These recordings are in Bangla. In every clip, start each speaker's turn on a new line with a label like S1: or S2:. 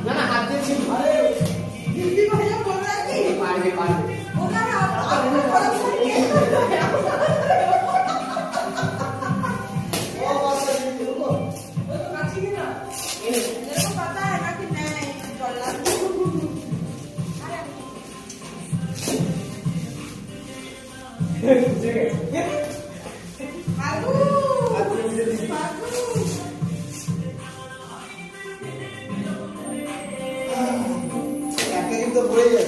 S1: না না হাত দিয়ে ছিল আরে দিদি ভাইয়া বল রাখি পারবে পারবে ওনা আপনি বড় করে ও বাবা দিদি ও তো কাছি না मेरे को पता है ना कि मैं चलना आगू तो पड़े जाए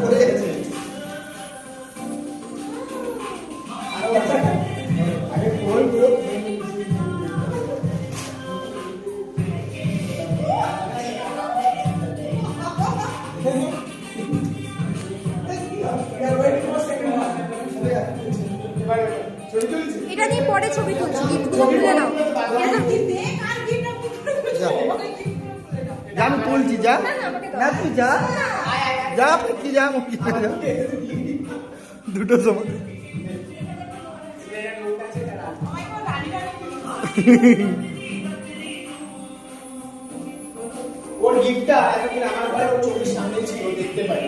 S1: पड़े जाए अरे बोल बोल
S2: এটা নিয়ে পরে ছবি তুলছি, গিফটগুলো তুলে নাও।
S3: যা আমি তুলছি, যা না তুই যা যা কি যা দুটো সময়
S1: ওর গিফটটা এতদিন আমার ঘরে ওর চোখের সামনে ছিল, দেখতে পাই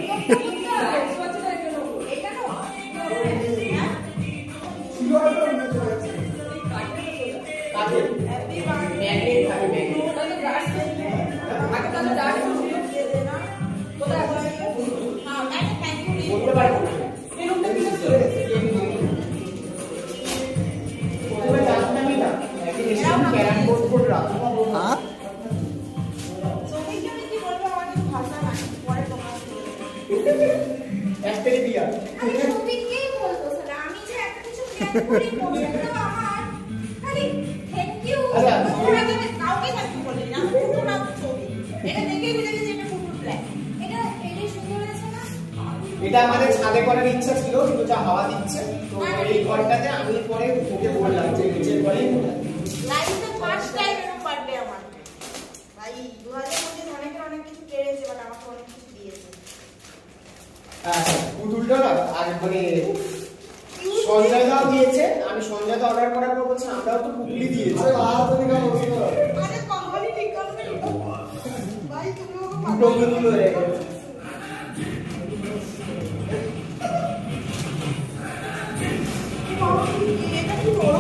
S1: বলতে পারি ক্যারাম বোর্ড করে রাখো।
S3: হ্যাঁ
S1: একটা দিয়া
S2: আরে ছবিকেই বলতো স্যার, আমি যে একটা কিছু প্ল্যান করি বলতে আমার আরে থ্যাংক ইউ তোমরা তো কাউকে থাকি বলে না পুরো না ছবি এটা দেখেই বুঝে গেছি এটা পুরো প্ল্যান। এটা সুন্দর হয়েছে না?
S1: এটা আমাদের ছাদে করার ইচ্ছা ছিল, কিন্তু যা হাওয়া দিচ্ছে তো এই ঘরটাতে আমি পরে ওকে বললাম যে নিচের ঘরে
S2: লাইফে ফার্স্ট টাইম এরকম বার্থডে আমার ভাই 2000 মধ্যে অনেকের অনেক কিছু কেড়েছে, বাট আমাকে অনেক কিছু দিয়েছে।
S1: পুতুলটা না আর মানে সঞ্জয় দাও দিয়েছে, আমি সঞ্জয় দা অর্ডার করার পর বলছি আমরাও তো পুতুলই দিয়েছি।
S2: আরে কোম্পানি ঠিক করবে ভাই, তুমি ওকে
S1: দুটো পুতুল হয়ে গেছে।
S2: এটা কি বড়